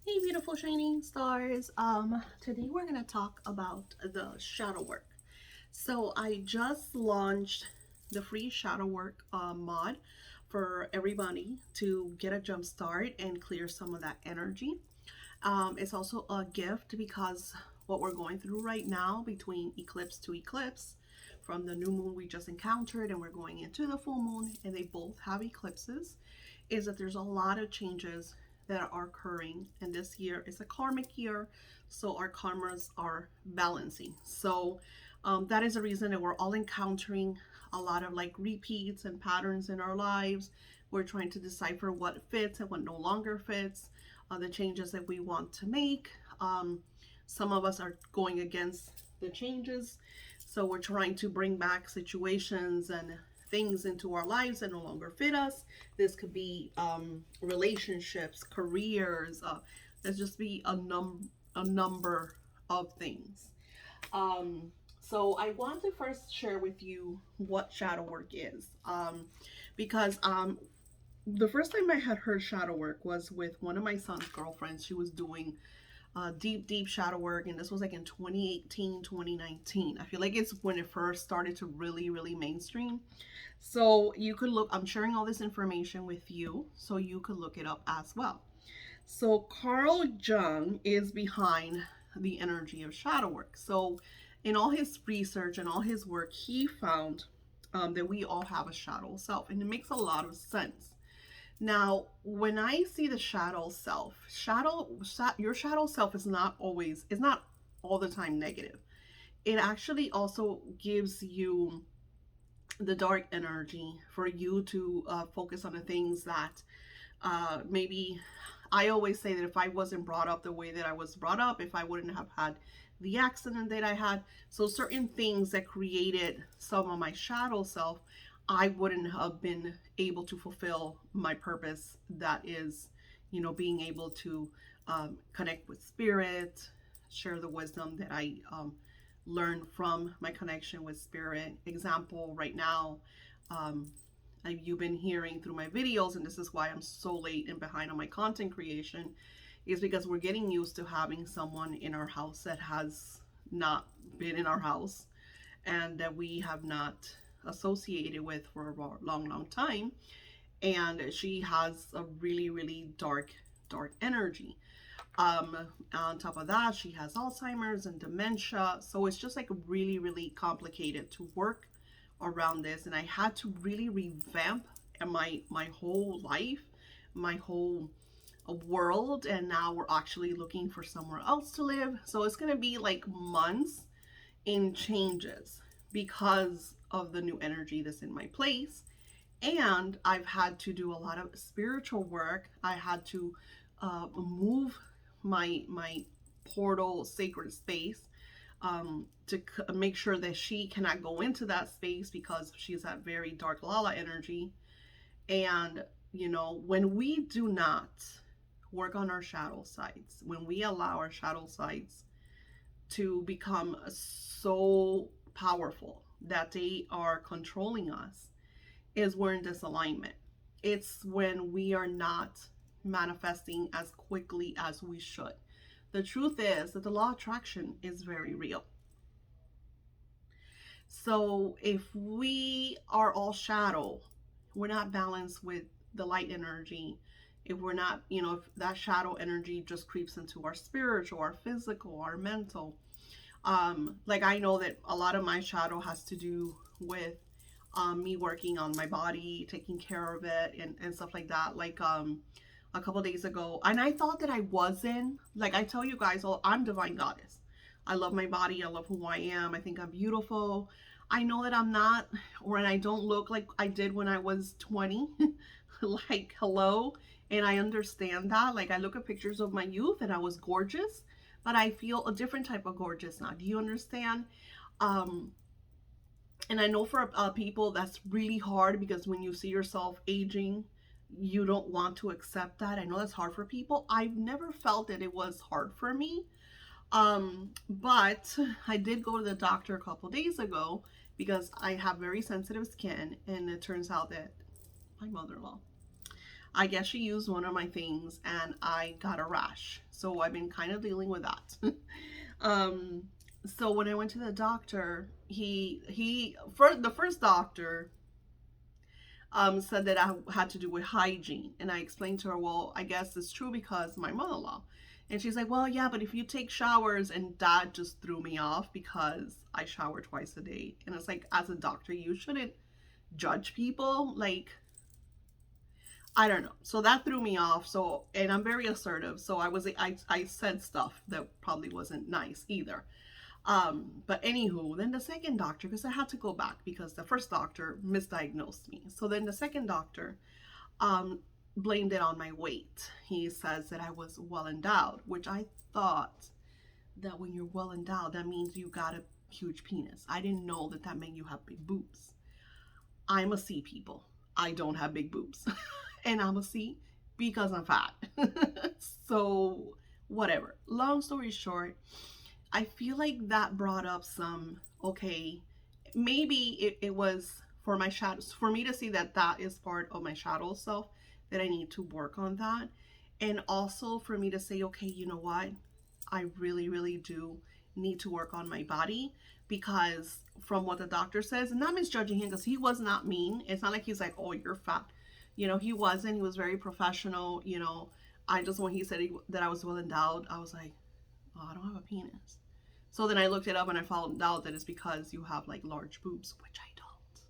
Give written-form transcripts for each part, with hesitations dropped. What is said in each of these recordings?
Hey beautiful shining stars. Today we're gonna talk about the shadow work. So I just launched the free shadow work mod for everybody to get a jump start and clear some of that energy. It's also a gift because what we're going through right now between eclipse to eclipse, from the new moon we just encountered and we're going into the full moon, and they both have eclipses, is that there's a lot of changes that are occurring, and this year is a karmic year, so our karmas are balancing. So that is the reason that we're all encountering a lot of like repeats and patterns in our lives. We're trying to decipher what fits and what no longer fits, the changes that we want to make. Some of us are going against the changes, so we're trying to bring back situations and things into our lives that no longer fit us. This could be relationships, careers. Let's just be a number of things. Um, so I want to first share with you what shadow work is, because the first time I had heard shadow work was with one of my son's girlfriends. She was doing deep shadow work, and this was like in 2018, 2019. I feel like it's when it first started to really mainstream. So you could look, I'm sharing all this information with you so you could look it up as well. So Carl Jung is behind the energy of shadow work. So in all his research and all his work, he found that we all have a shadow self, and it makes a lot of sense. Now, when I see the shadow self, your shadow self is not all the time negative. It actually also gives you the dark energy for you to focus on the things that maybe I always say that if I wasn't brought up the way that I was brought up, if I wouldn't have had the accident that I had, so certain things that created some of my shadow self, I wouldn't have been able to fulfill my purpose. That is, being able to connect with spirit, share the wisdom that I learn from my connection with spirit. Example, right now, um, you've been hearing through my videos, and this is why I'm so late and behind on my content creation, is because we're getting used to having someone in our house that has not been in our house and that we have not associated with for a long time. And she has a really dark energy. Um, on top of that, she has Alzheimer's and dementia. So it's just like really complicated to work around this. And I had to really revamp my whole life, my whole world. And now we're actually looking for somewhere else to live. So it's going to be like months in changes because of the new energy that's in my place. And I've had to do a lot of spiritual work. I had to move my portal sacred space, to make sure that she cannot go into that space because she's that very dark Lala energy. And when we do not work on our shadow sides, when we allow our shadow sides to become so powerful that they are controlling us, is we're in disalignment. It's when we are not manifesting as quickly as we should. The truth is that the law of attraction is very real. So if we are all shadow, we're not balanced with the light energy. If we're not, if that shadow energy just creeps into our spiritual, our physical, our mental. Like I know that a lot of my shadow has to do with me working on my body, taking care of it, and stuff like that. Like a couple days ago, and I thought that I wasn't. Like I tell you guys, oh, I'm divine goddess. I love my body. I love who I am. I think I'm beautiful. I know that I'm not, or and I don't look like I did when I was 20. Like hello, and I understand that. Like I look at pictures of my youth, and I was gorgeous, but I feel a different type of gorgeous now. Do you understand? Um, and I know for people that's really hard because when you see yourself aging, you don't want to accept that. I know that's hard for people. I've never felt that it was hard for me. But I did go to the doctor a couple days ago because I have very sensitive skin, and it turns out that my mother-in-law, I guess she used one of my things and I got a rash. So I've been kind of dealing with that. um, so when I went to the doctor, he for the first doctor said that I had to do with hygiene. And I explained to her, well, I guess it's true because my mother in law. And she's like, well, yeah, but if you take showers, and that just threw me off because I shower twice a day. And it's like, as a doctor, you shouldn't judge people. Like, I don't know. So that threw me off. So, and I'm very assertive. So I said stuff that probably wasn't nice either. But anywho, then the second doctor, because I had to go back because the first doctor misdiagnosed me. So then the second doctor um, blamed it on my weight. He says that I was well endowed, which I thought that when you're well endowed, that means you got a huge penis. I didn't know that that meant you have big boobs. I'm a C, people. I don't have big boobs. And I'm a C because I'm fat. So, whatever. Long story short, I feel like that brought up some, okay, maybe it was for my shadows, for me to see that that is part of my shadow self, that I need to work on that. And also for me to say, okay, you know what? I really, really do need to work on my body because from what the doctor says, and not misjudging him because he was not mean. It's not like he's like, oh, you're fat. He wasn't. He was very professional. I just, when he said that I was well endowed, I was like, oh, I don't have a penis. So then I looked it up and I found out that it's because you have like large boobs, which I don't.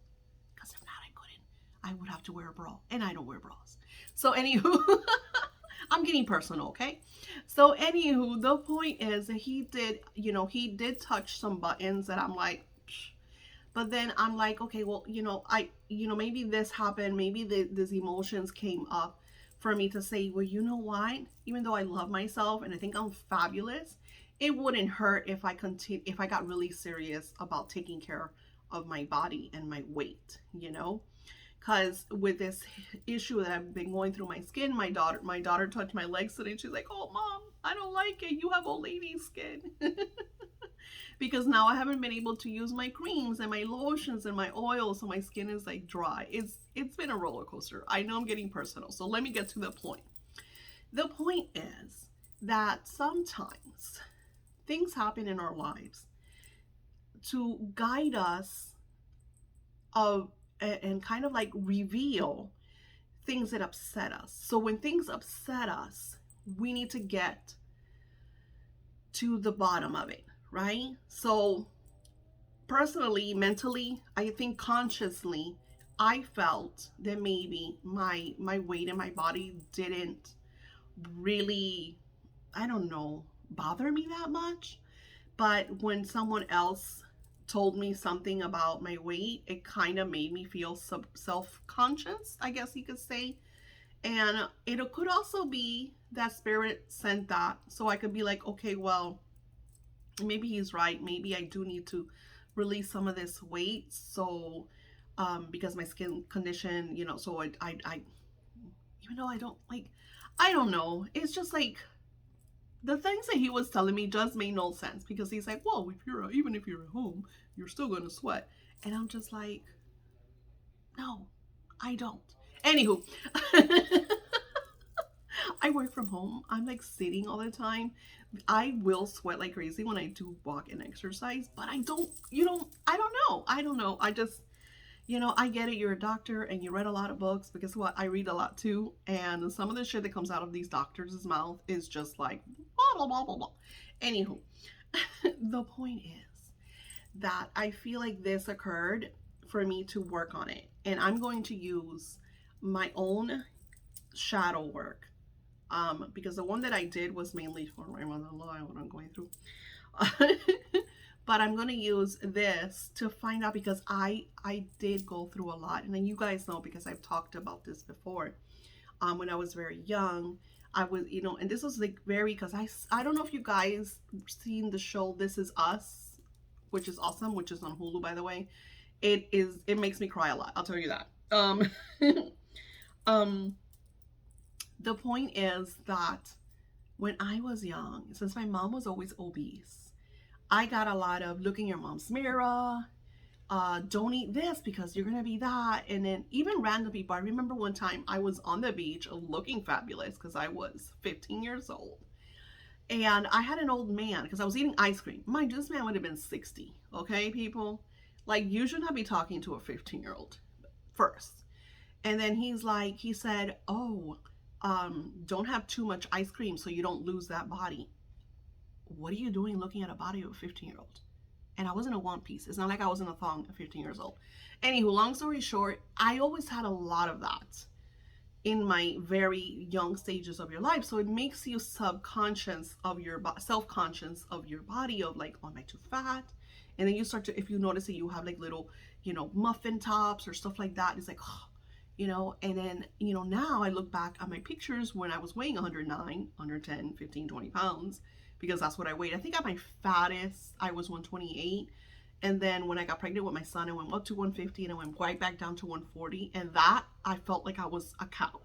Because if not, I couldn't. I would have to wear a bra, and I don't wear bras. So anywho, I'm getting personal, okay? So anywho, the point is that he did touch some buttons that I'm like, psh. But then I'm like, okay, well, maybe this happened, maybe these emotions came up for me to say, well, you know what? Even though I love myself and I think I'm fabulous, it wouldn't hurt if I got really serious about taking care of my body and my weight, because with this issue that I've been going through my skin, my daughter touched my legs today and she's like, oh mom, I don't like it, you have old lady skin. Because now I haven't been able to use my creams and my lotions and my oils, so my skin is like dry. It's been a roller coaster. I know I'm getting personal, so let me get to the point. The point is that sometimes things happen in our lives to guide us of and kind of like reveal things that upset us. So when things upset us, we need to get to the bottom of it, right? So personally, mentally, I think consciously, I felt that maybe my weight in my body didn't really, I don't know, bother me that much. But when someone else told me something about my weight, it kind of made me feel self-conscious, I guess you could say. And it could also be that spirit sent that so I could be like, okay, well, maybe he's right. Maybe I do need to release some of this weight. So, because my skin condition, so I even though I don't like, I don't know. It's just like the things that he was telling me just made no sense because he's like, well, even if you're at home, you're still gonna sweat, and I'm just like, no, I don't. Anywho, I work from home. I'm like sitting all the time. I will sweat like crazy when I do walk and exercise, but I don't, I don't know. I don't know. I just, I get it. You're a doctor and you read a lot of books, because what? I read a lot too. And some of the shit that comes out of these doctors' mouth is just like, blah, blah, blah, blah, blah. Anywho, the point is that I feel like this occurred for me to work on it. And I'm going to use my own shadow work. Because the one that I did was mainly for my mother-in-law and what I'm going through. But I'm going to use this to find out, because I did go through a lot. And then you guys know, because I've talked about this before. When I was very young, I was, and this was like very, because I don't know if you guys seen the show This Is Us, which is awesome, which is on Hulu, by the way. It makes me cry a lot. I'll tell you that. Um, the point is that when I was young, since my mom was always obese, I got a lot of look in your mom's mirror, don't eat this because you're gonna be that. And then even random people. I remember one time I was on the beach looking fabulous because I was 15 years old. And I had an old man because I was eating ice cream. Mind you, this man would have been 60. Okay, people? Like, you should not be talking to a 15-year-old first. And then he said, oh, don't have too much ice cream so you don't lose that body. What are you doing looking at a body of a 15-year-old? And I was in a one piece. It's not like I was in a thong at 15 years old. Anywho, long story short, I always had a lot of that in my very young stages of your life. So it makes you subconscious of your self-conscious of your body, of like, oh, am I too fat? And then you start to, if you notice that you have like little, muffin tops or stuff like that, it's like, oh, and then, now I look back at my pictures when I was weighing 109, 110, 15, 20 pounds, because that's what I weighed. I think at my fattest, I was 128. And then when I got pregnant with my son, I went up to 150 and I went right back down to 140. And that, I felt like I was a cow.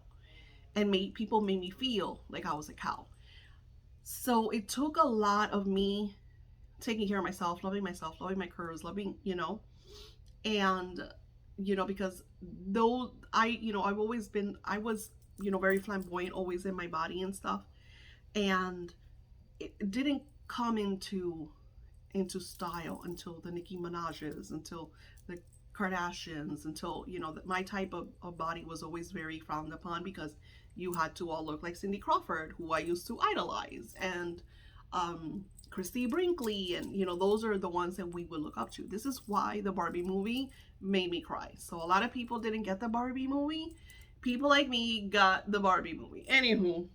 And people made me feel like I was a cow. So it took a lot of me taking care of myself, loving my curves, loving, and, because though I've always been, I was, very flamboyant, always in my body and stuff. And it didn't come into style until the Nicki Minaj's, until the Kardashians, until, my type of body was always very frowned upon because you had to all look like Cindy Crawford, who I used to idolize, and Christy Brinkley, and, those are the ones that we would look up to. This is why the Barbie movie made me cry. So a lot of people didn't get the Barbie movie. People like me got the Barbie movie. Anywho,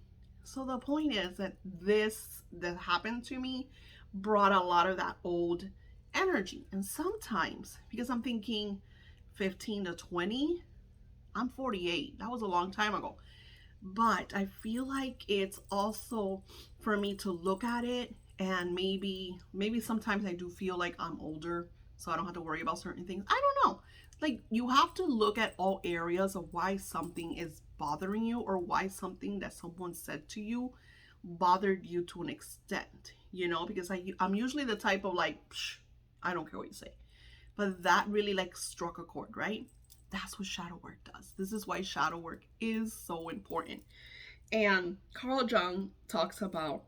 so the point is that this that happened to me brought a lot of that old energy. And sometimes, because I'm thinking 15 to 20, I'm 48. That was a long time ago. But I feel like it's also for me to look at it, and maybe sometimes I do feel like I'm older, so I don't have to worry about certain things. I don't know. Like, you have to look at all areas of why something is bothering you, or why something that someone said to you bothered you to an extent, because I'm usually the type of like, psh, I don't care what you say. But that really like struck a chord, right? That's what shadow work does. This is why shadow work is so important. And Carl Jung talks about,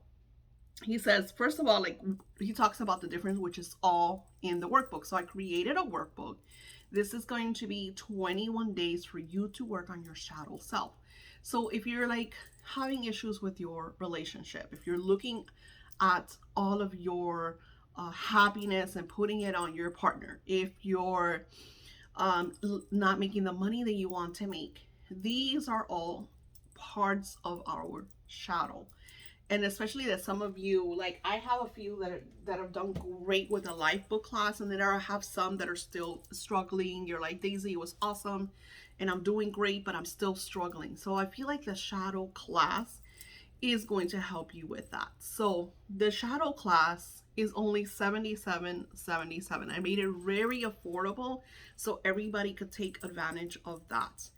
he says, first of all, like, he talks about the difference, which is all in the workbook. So I created a workbook. This is going to be 21 days for you to work on your shadow self. So if you're like having issues with your relationship, if you're looking at all of your happiness and putting it on your partner, if you're not making the money that you want to make, these are all parts of our shadow. And especially that some of you, like, I have a few that have done great with the life book class, and then I have some that are still struggling. You're like, Daisy, it was awesome and I'm doing great, but I'm still struggling. So I feel like the shadow class is going to help you with that. So the shadow class is only $77.77. I made it very affordable so everybody could take advantage of that.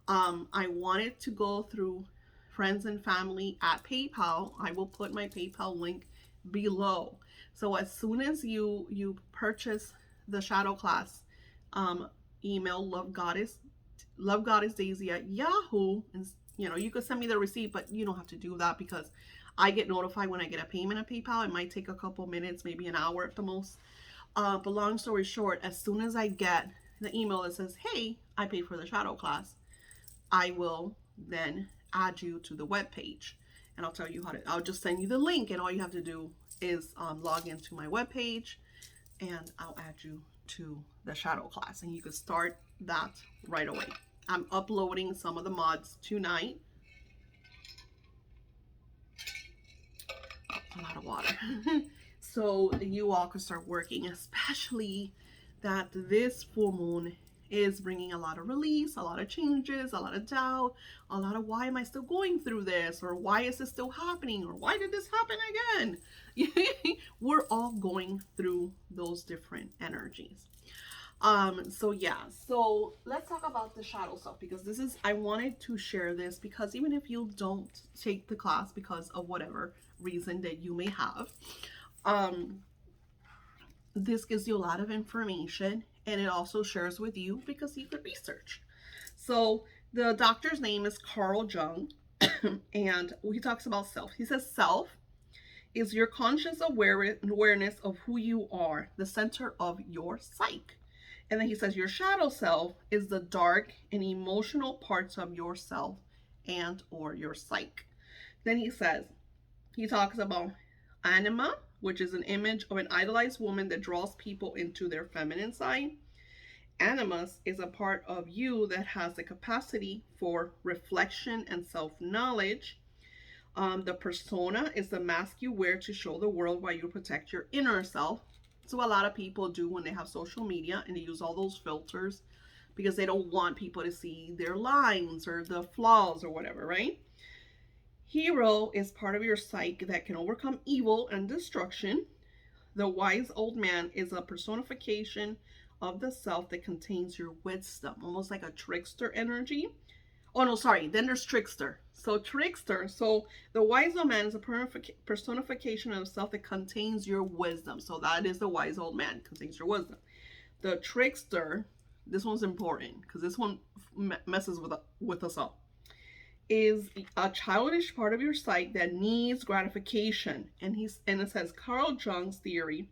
I wanted to go through friends and family at PayPal. I will put my PayPal link below. So as soon as you purchase the shadow class, email love goddess Daisy at Yahoo, and you could send me the receipt, but you don't have to do that because I get notified when I get a payment at PayPal. It might take a couple minutes, maybe an hour at the most. But long story short, as soon as I get the email that says, hey, I paid for the shadow class, I will then add you to the web page, and I'll tell you how to. I'll just send you the link, and all you have to do is log into my web page, and I'll add you to the shadow class, and you can start that right away. I'm uploading some of the mods tonight. A lot of water. So you all can start working, especially that this full moon is bringing a lot of release, a lot of changes, a lot of doubt, a lot of why am I still going through this, or why is this still happening, or why did this happen again? We're all going through those different energies. So yeah, so let's talk about the shadow self, because this is, I wanted to share this because even if you don't take the class because of whatever reason that you may have, this gives you a lot of information, and it also shares with you because you could research. So the doctor's name is Carl Jung, and he talks about self. He says self is your conscious awareness of who you are, the center of your psyche. And then he says your shadow self is the dark and emotional parts of yourself and or your psyche. Then he talks about anima, which is an image of an idolized woman that draws people into their feminine side. Animus is a part of you that has the capacity for reflection and self-knowledge. The persona is the mask you wear to show the world why you protect your inner self. So a lot of people do when they have social media and they use all those filters because they don't want people to see their lines or the flaws or whatever, right? Hero is part of your psyche that can overcome evil and destruction. The wise old man is a personification of the self that contains your wisdom, almost like a trickster energy. Oh no, sorry. Then there's trickster. So trickster. So the wise old man is a personification of self that contains your wisdom. So that is the wise old man, contains your wisdom. The trickster. This one's important because this one messes with us all. Is a childish part of your psyche that needs gratification, and it says Carl Jung's theory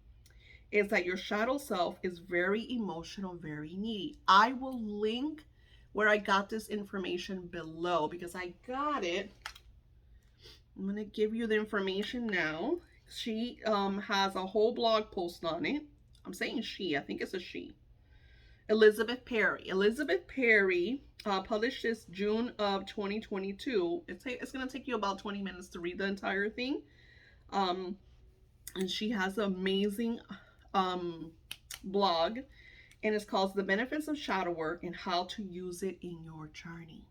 is that your shadow self is very emotional, very needy. I will link where I got this information below because I got it. I'm going to give you the information now. She has a whole blog post on it. I'm saying she, I think it's a she. Elizabeth Perry. Elizabeth Perry published this June of 2022. It's going to take you about 20 minutes to read the entire thing. And she has an amazing blog, and it's called The Benefits of Shadow Work and How to Use It in Your Journey.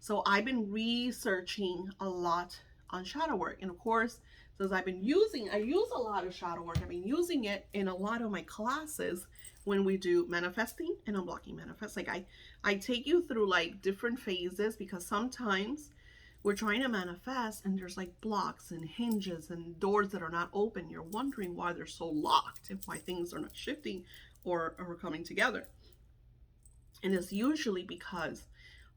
So I've been researching a lot on shadow work, and of course, since I use a lot of shadow work. I've been using it in a lot of my classes when we do manifesting and unblocking manifest. Like I take you through like different phases because sometimes we're trying to manifest and there's like blocks and hinges and doors that are not open. You're wondering why they're so locked and why things are not shifting or coming together. And it's usually because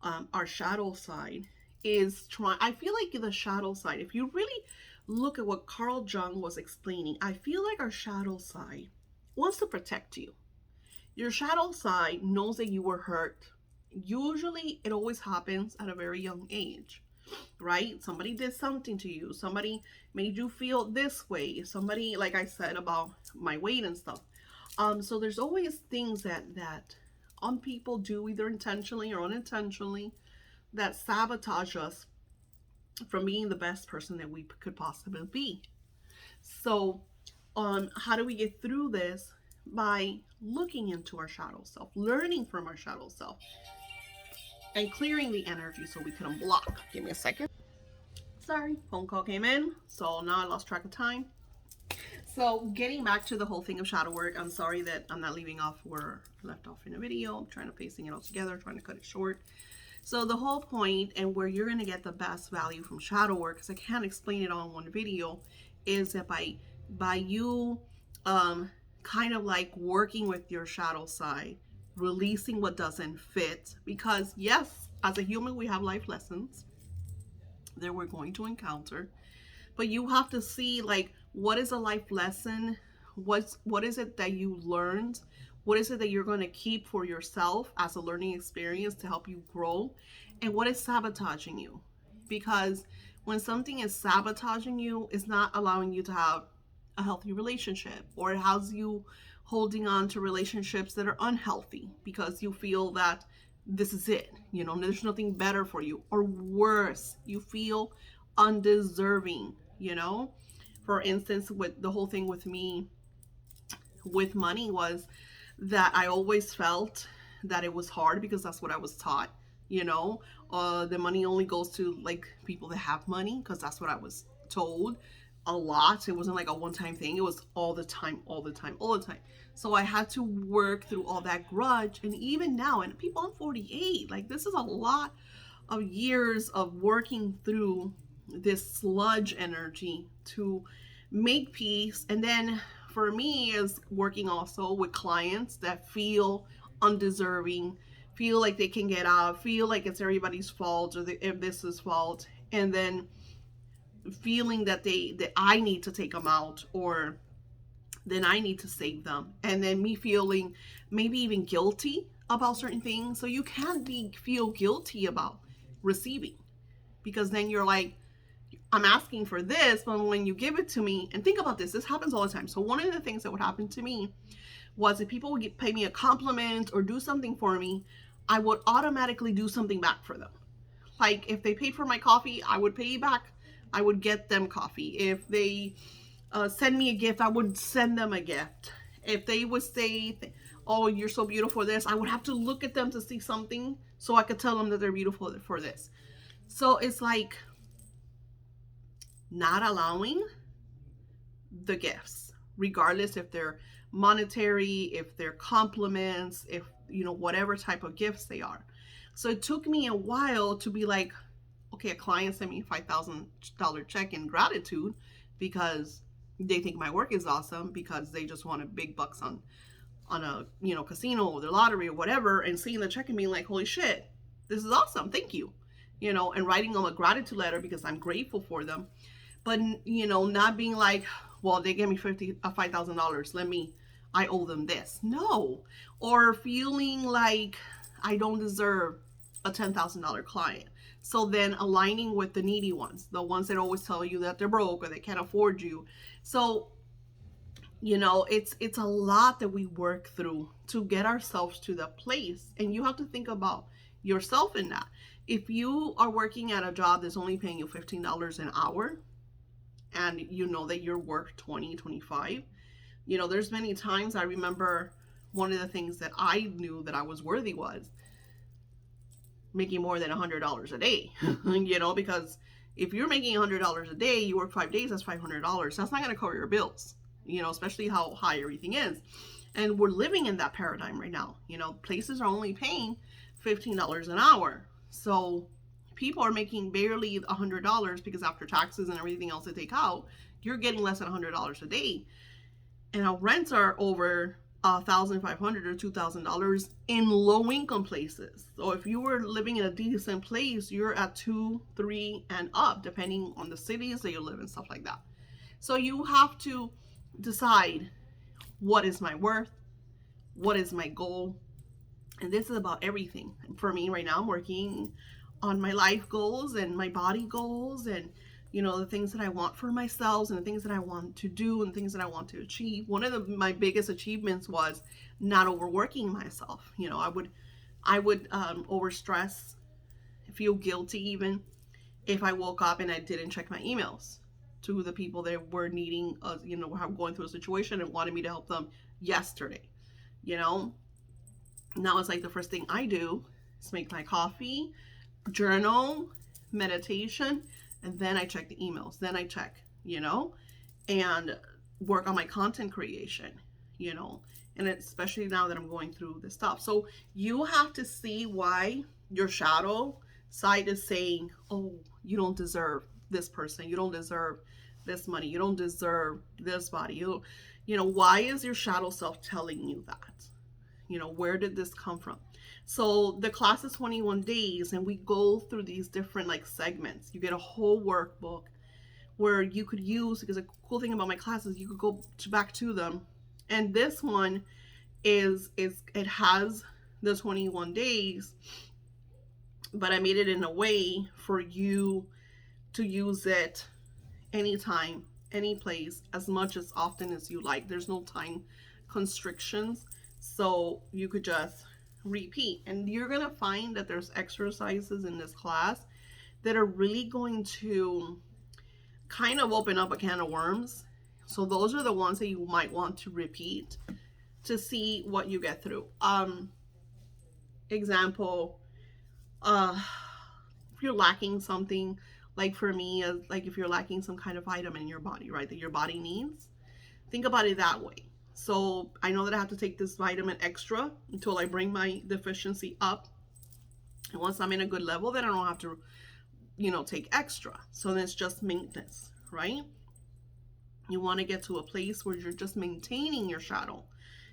our shadow side is trying. I feel like the shadow side, if you really look at what Carl Jung was explaining, I feel like our shadow side wants to protect you. Your shadow side knows that you were hurt. Usually it always happens at a very young age, right? Somebody did something to you. Somebody made you feel this way. Somebody, like I said about my weight and stuff. So there's always things that people do either intentionally or unintentionally that sabotage us from being the best person that we could possibly be. So how do we get through this? By looking into our shadow self, learning from our shadow self, and clearing the energy so we can unblock. Give me a second. Sorry, phone call came in, so now I lost track of time. So getting back to the whole thing of shadow work, I'm sorry that I'm not leaving off where I left off in a video. I'm trying to pacing it all together, trying to cut it short. So the whole point and where you're going to get the best value from shadow work, because I can't explain it all in one video, is that by you kind of like working with your shadow side, releasing what doesn't fit, because yes, as a human we have life lessons that we're going to encounter, but you have to see like what is a life lesson, what is it that you learned, what is it that you're going to keep for yourself as a learning experience to help you grow, and what is sabotaging you. Because when something is sabotaging you, it's not allowing you to have a healthy relationship, or it has you holding on to relationships that are unhealthy because you feel that this is it, there's nothing better for you, or worse, you feel undeserving. For instance, with the whole thing with me with money was that I always felt that it was hard because that's what I was taught. The money only goes to like people that have money, because that's what I was told a lot. It wasn't like a one-time thing. It was all the time. So I had to work through all that grudge. And even now, and people, I'm 48, like this is a lot of years of working through this sludge energy to make peace. And then for me is working also with clients that feel undeserving, feel like they can get out, feel like it's everybody's fault or if this is fault, and then feeling that I need to take them out, or then I need to save them, and then me feeling maybe even guilty about certain things. So you can't feel guilty about receiving, because then you're like, I'm asking for this, but when you give it to me, and think about this happens all the time. So one of the things that would happen to me was if people would pay me a compliment or do something for me, I would automatically do something back for them. Like if they paid for my coffee, I would pay back. I would get them coffee. If they send me a gift, I would send them a gift. If they would say, "Oh, you're so beautiful for this," I would have to look at them to see something so I could tell them that they're beautiful for this. So it's like not allowing the gifts, regardless if they're monetary, if they're compliments, if whatever type of gifts they are. So it took me a while to be like, okay, a client sent me a $5,000 check in gratitude because they think my work is awesome, because they just wanted big bucks on a casino or the lottery or whatever, and seeing the check and being like, holy shit, this is awesome, thank you, and writing them a gratitude letter because I'm grateful for them. But not being like, well, they gave me $5,000, I owe them this. No. Or feeling like I don't deserve a $10,000 client. So then aligning with the needy ones, the ones that always tell you that they're broke or they can't afford you. So it's a lot that we work through to get ourselves to the place, and you have to think about yourself in that. If you are working at a job that's only paying you $15 an hour, and you know that you're worth 20, 25, there's many times I remember one of the things that I knew that I was worthy was making more than $100 a day. Because if you're making $100 a day, you work 5 days, that's $500. That's not going to cover your bills, especially how high everything is. And we're living in that paradigm right now. Places are only paying $15 an hour. So people are making barely $100, because after taxes and everything else they take out, you're getting less than $100 a day. And our rents are over $1,500 or $2,000 in low income places. So if you were living in a decent place, you're at 2, 3, and up, depending on the cities that you live in, stuff like that. So you have to decide, what is my worth? What is my goal? And this is about everything. For me right now, I'm working on my life goals and my body goals, and the things that I want for myself, and the things that I want to do, and things that I want to achieve. One of my biggest achievements was not overworking myself. I would overstress, feel guilty even if I woke up and I didn't check my emails to the people that were needing, going through a situation and wanted me to help them yesterday. Now it's like the first thing I do is make my coffee, journal, meditation, and then I check the emails. Then I check, and work on my content creation, and especially now that I'm going through this stuff. So you have to see why your shadow side is saying, oh, you don't deserve this person. You don't deserve this money. You don't deserve this body. Why is your shadow self telling you that? Where did this come from? So the class is 21 days, and we go through these different segments. You get a whole workbook where you could use, because the cool thing about my classes, you could go back to them. And this one it has the 21 days, but I made it in a way for you to use it anytime, any place, as much as often as you like. There's no time constrictions, so you could just repeat. And you're gonna find that there's exercises in this class that are really going to kind of open up a can of worms. So those are the ones that you might want to repeat to see what you get through. Example, if you're lacking something, like for me, like if you're lacking some kind of vitamin in your body, right, that your body needs, think about it that way. So I know that I have to take this vitamin extra until I bring my deficiency up. And once I'm in a good level, then I don't have to, take extra. So then it's just maintenance, right? You want to get to a place where you're just maintaining your shadow.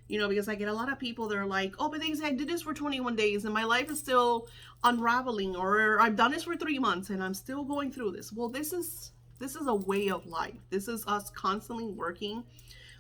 Because I get a lot of people that are like, oh, but they say I did this for 21 days and my life is still unraveling, or I've done this for 3 months and I'm still going through this. Well, this is a way of life. This is us constantly working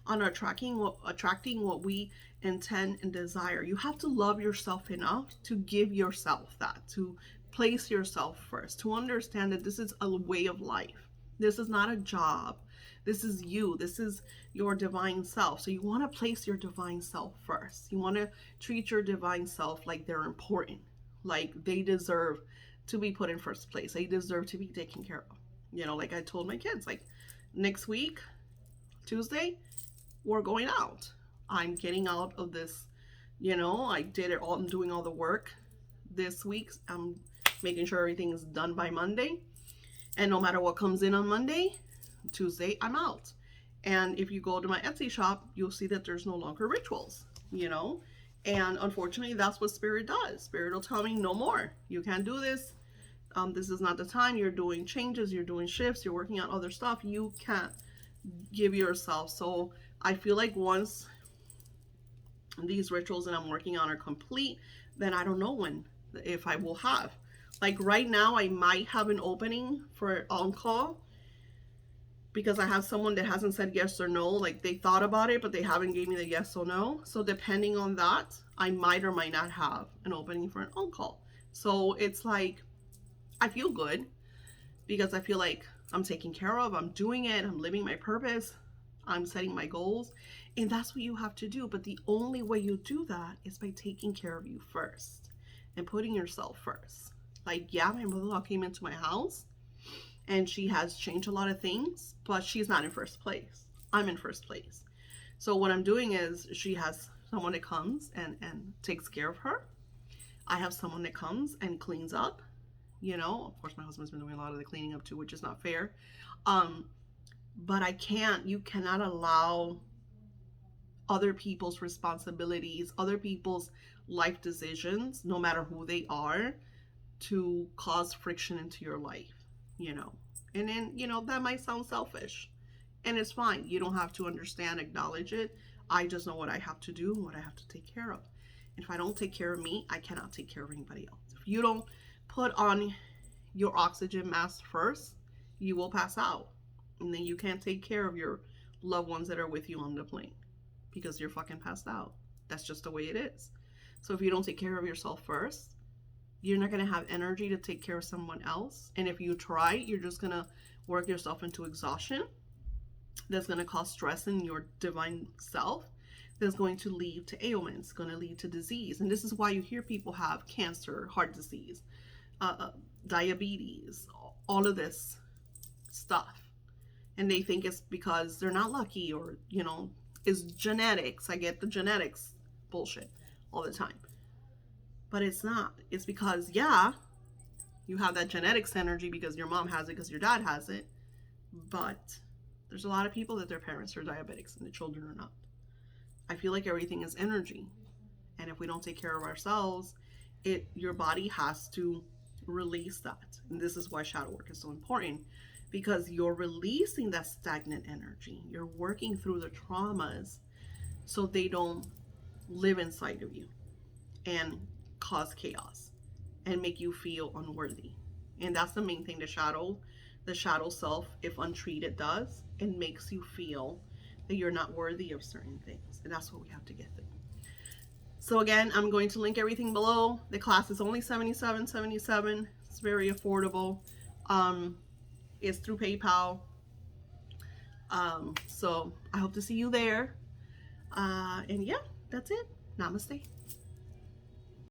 on attracting what we intend and desire. You have to love yourself enough to give yourself that, to place yourself first, to understand that this is a way of life. This is not a job. This is you. This is your divine self. So you want to place your divine self first. You want to treat your divine self like they're important, like they deserve to be put in first place. They deserve to be taken care of. Like I told my kids, like next week, Tuesday, we're going out. I'm getting out of this. I did it all. I'm doing all the work this week. I'm making sure everything is done by Monday. And no matter what comes in on Monday, Tuesday, I'm out. And if you go to my Etsy shop, you'll see that there's no longer rituals, And unfortunately, that's what Spirit does. Spirit will tell me no more. You can't do this. This is not the time. You're doing changes. You're doing shifts. You're working on other stuff. You can't give yourself. So I feel like once these rituals that I'm working on are complete, then I don't know if I will have. Like right now, I might have an opening for on call because I have someone that hasn't said yes or no. Like they thought about it, but they haven't gave me the yes or no. So depending on that, I might or might not have an opening for an on call. So it's like I feel good because I feel like I'm taken care of. I'm doing it. I'm living my purpose. I'm setting my goals. And that's what you have to do. But the only way you do that is by taking care of you first and putting yourself first. Like, yeah, my mother-in-law came into my house and she has changed a lot of things, but she's not in first place. I'm in first place. So what I'm doing is she has someone that comes and takes care of her. I have someone that comes and cleans up. Of course, my husband's been doing a lot of the cleaning up too, which is not fair. But you cannot allow other people's responsibilities, other people's life decisions, no matter who they are, to cause friction into your life, And then, that might sound selfish. And it's fine. You don't have to understand, acknowledge it. I just know what I have to do and what I have to take care of. And if I don't take care of me, I cannot take care of anybody else. If you don't put on your oxygen mask first, you will pass out. And then you can't take care of your loved ones that are with you on the plane because you're fucking passed out. That's just the way it is. So if you don't take care of yourself first, you're not going to have energy to take care of someone else. And if you try, you're just going to work yourself into exhaustion. That's going to cause stress in your divine self. That's going to lead to ailments, going to lead to disease. And this is why you hear people have cancer, heart disease, diabetes, all of this stuff. And they think it's because they're not lucky or, it's genetics. I get the genetics bullshit all the time. But it's not. It's because, yeah, you have that genetics energy because your mom has it, because your dad has it. But there's a lot of people that their parents are diabetics and the children are not. I feel like everything is energy. And if we don't take care of ourselves, your body has to release that. And this is why shadow work is so important, because you're releasing that stagnant energy. You're working through the traumas so they don't live inside of you and cause chaos and make you feel unworthy. And that's the main thing the shadow self, if untreated, does. It makes you feel that you're not worthy of certain things. And that's what we have to get through. So again, I'm going to link everything below. The class is only $77.77. It's very affordable. It's through PayPal. So I hope to see you there. And yeah, that's it. Namaste.